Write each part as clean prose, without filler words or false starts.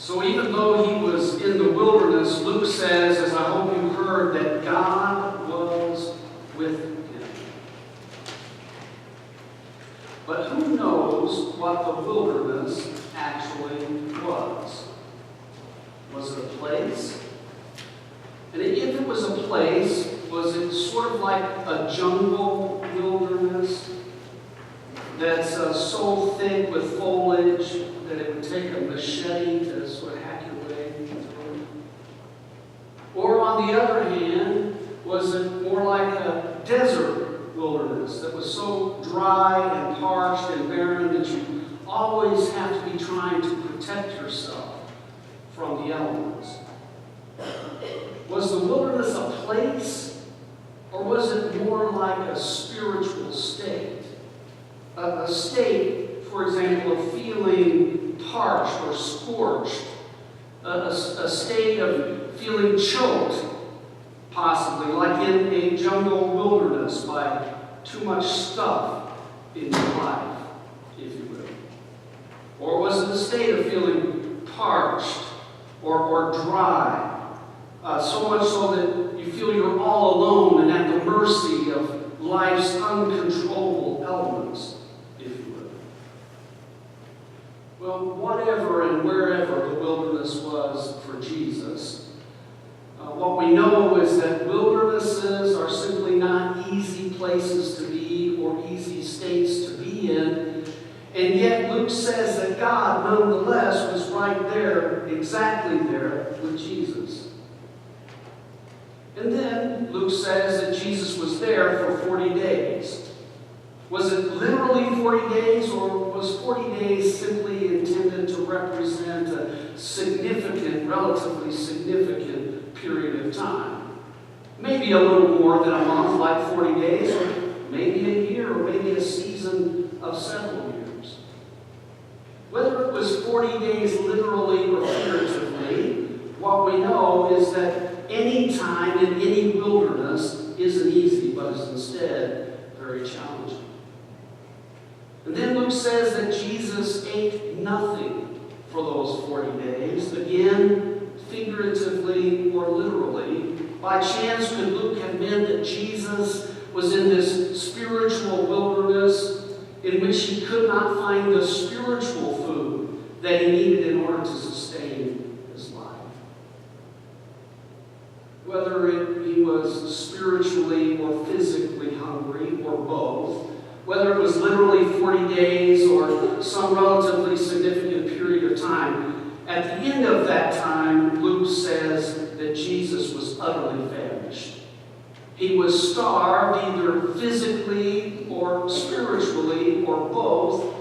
So even though he was in the wilderness, Luke says, as I hope you heard, that God was with him. But who knows what the wilderness actually was? Was it a place? And if it was a place, was it sort of like a jungle wilderness that's so thick with foliage that it would take a machete to sort of hack your way through? Or on the other hand, was it more like a desert wilderness that was so dry and parched and barren that you always have to be trying to protect yourself from the elements? Was the wilderness a place, or was it more like a spiritual state? A state, for example, of feeling parched or scorched, a state of feeling choked, possibly, like in a jungle wilderness by too much stuff in your life, if you will. Or was it a state of feeling parched or dry, so much so that you feel you're all alone and at the mercy of life's uncontrollable elements, if you will? Well, whatever and wherever the wilderness was for Jesus, what we know is that wildernesses are simply not easy places to be or easy states to be in. And yet Luke says that God, nonetheless, was right there, exactly there, with Jesus. And then Luke says that Jesus was there for 40 days. Was it literally 40 days, or was 40 days simply intended to represent a significant, relatively significant period of time? Maybe a little more than a month, like 40 days, or maybe a year, or maybe a season of several years. Whether it was 40 days literally or figuratively, what we know is that any time in any wilderness isn't easy, but is instead very challenging. And then Luke says that Jesus ate nothing for those 40 days. Again, figuratively or literally. By chance, could Luke have meant that Jesus was in this spiritual wilderness in which he could not find the spiritual food that he needed in order to sustain his life? Whether he was spiritually or physically hungry, or both, whether it was literally 40 days or some relatively significant period of time, at the end of that time, Luke says that Jesus was utterly famished. He was starved either physically or spiritually or both,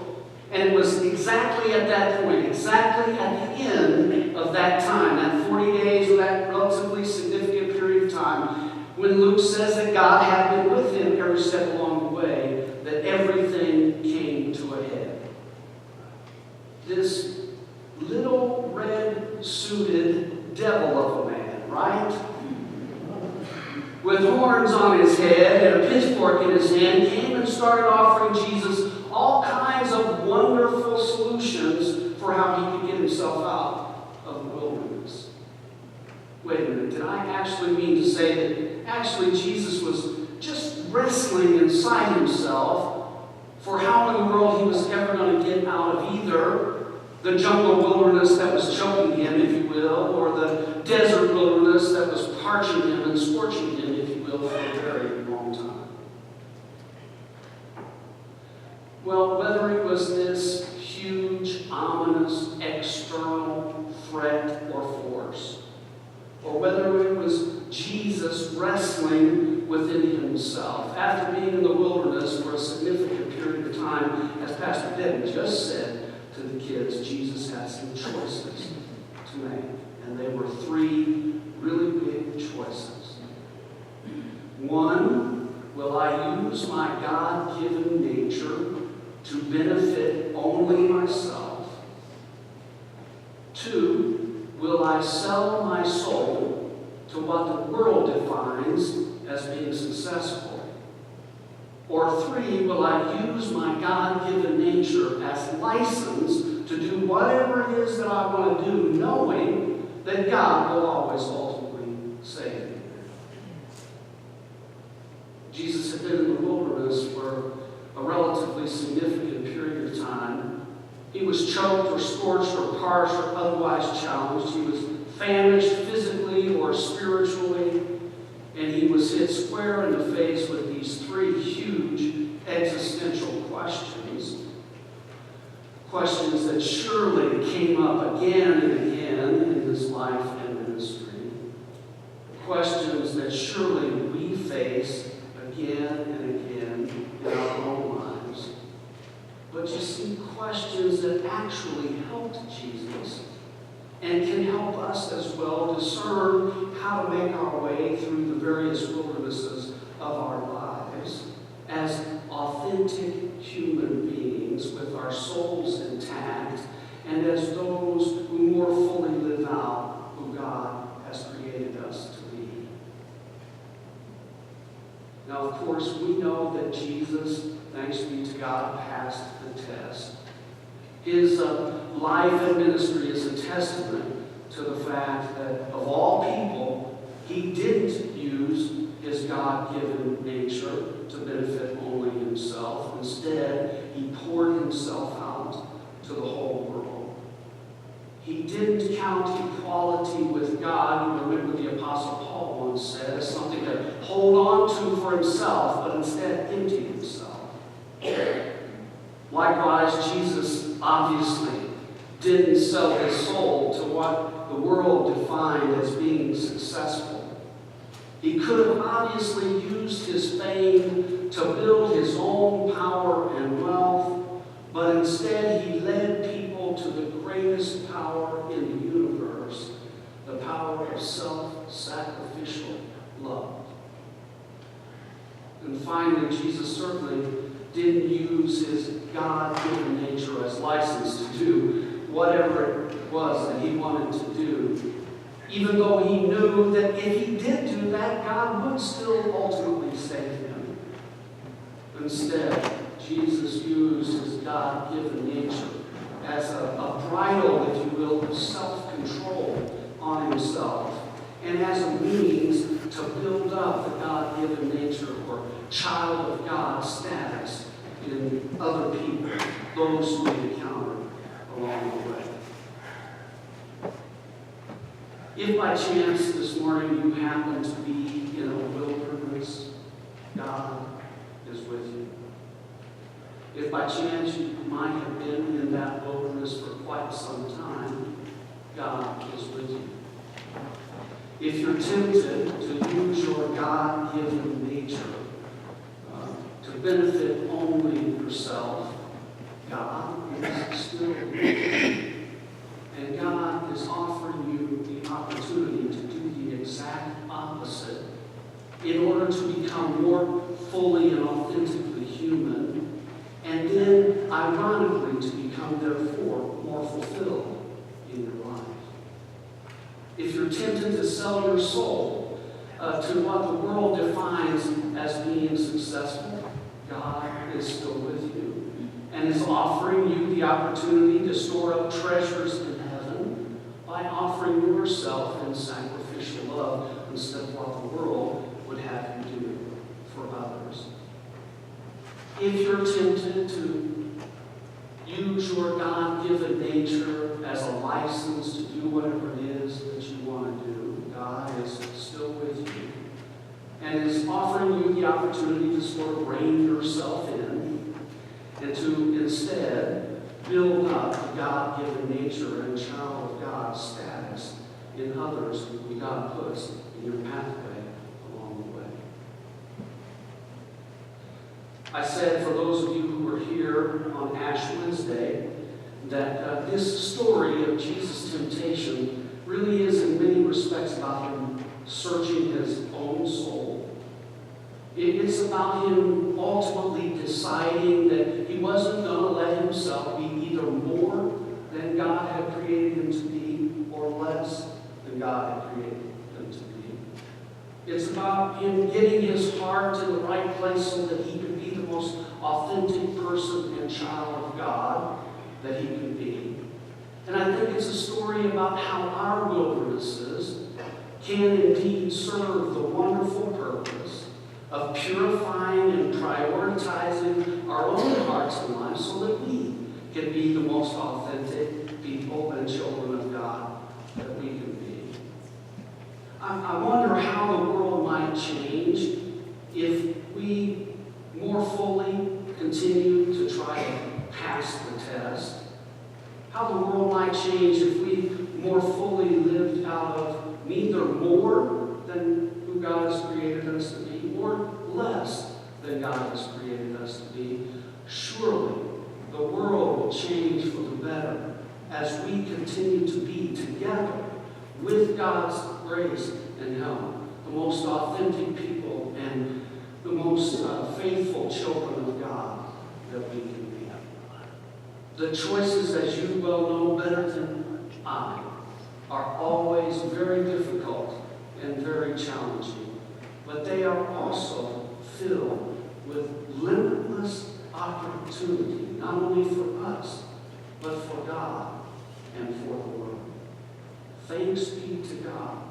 and it was exactly at that point, exactly at the end of that time, that 40 days or that relatively significant period of time, when Luke says that God had been with him every step along the way, that everything came to a head. This little red-suited devil of a man, right? With horns on his head and a pitchfork in his hand, came and started offering Jesus all kinds of wonderful solutions for how he could get himself out of the wilderness. Wait a minute, did I actually mean to say that actually Jesus was just wrestling inside himself for how in the world he was ever going to get out of either the jungle wilderness that was choking him, if you will, or the desert wilderness that was parching him and scorching him, if you will, for a very long time? Well, whether it was this huge, ominous, external threat or force, or whether it was Jesus wrestling within himself, after being in the wilderness for a significant period of time, as Pastor Devin just said to the kids, Jesus had some choices to make. And they were three really big choices. One, will I use my God-given nature to benefit only myself? Two, will I sell my soul to what the world defines as being successful? Or three, will I use my God-given nature as license to do whatever it is that I want to do, knowing that God will always ultimately save me. Jesus had been in the wilderness for a relatively significant period of time. He was choked or scorched or parched or otherwise challenged. He was famished physically or spiritually. And he was hit square in the face with these three huge existential questions. Questions that surely came up again and again in his life and ministry. Questions that surely we face again and again in our own lives. But you see, questions that actually helped Jesus and can help us as well discern how to make our way through the various wildernesses of our lives as authentic human beings with our souls intact and as those who more fully live out who God has created us to be. Now, of course, we know that Jesus, thanks be to God, passed the test. His life and ministry is a testament to the fact that of all people, he didn't use his God-given nature to benefit only himself. Instead, he poured himself out to the whole world. He didn't count equality with God, you remember the Apostle Paul once said, as something to hold on to for himself, but instead emptied himself. Likewise, Jesus obviously didn't sell his soul to what the world defined as being successful. He could have obviously used his fame to build his own power and wealth, but instead he led people to the greatest power in the universe, the power of self-sacrificial love. And finally, Jesus certainly didn't use his God-given nature as license to do whatever it was that he wanted to do, even though he knew that if he did do that, God would still ultimately save him. Instead, Jesus used his God-given nature as a bridle, if you will, of self-control on himself, and as a means to build up the God-given nature or child of God status in other people, those who we encounter along the way. If by chance this morning you happen to be in a wilderness, God is with you. If by chance you might have been in that wilderness for quite some time, God is with you. If you're tempted to use your God-given nature to benefit only yourself, God is still with you. And God is offering you the opportunity to do the exact opposite in order to become more fully and authentically human, and then, ironically, to become, therefore, more fulfilled in your life. If you're tempted to sell your soul to what the world defines as being successful, God is still with you and is offering you the opportunity to store up treasures in heaven by offering yourself in sacrificial love instead of what the world would have you do for others. If you're tempted to use your God-given nature as a license to do whatever it is that you want to do, God is still with you and is offering you the opportunity to sort of rein yourself in and to instead build up the God-given nature and child of God status in others who God puts in your pathway along the way. I said for those of you who were here on Ash Wednesday that this story of Jesus' temptation really is in many respects about him searching his own soul. It's about him ultimately deciding that he wasn't going to let himself be either more than God had created him to be or less than God had created him to be. It's about him getting his heart in the right place so that he could be the most authentic person and child of God that he could be. And I think it's a story about how our wildernesses can indeed serve the wonderful purpose of purifying and prioritizing our own hearts and lives so that we can be the most authentic people and children of God that we can be. I wonder how the world might change if we more fully continue to try to pass the test. How the world might change if we more fully lived out of neither more than who God has created us to be, or less than God has created us to be. Surely the world will change for the better as we continue to be together with God's grace and help, the most authentic people and the most faithful children of God that we can be. The choices, as you well know better than I, are always very difficult and very challenging, but they are also filled with limitless opportunity, not only for us, but for God and for the world. Thanks be to God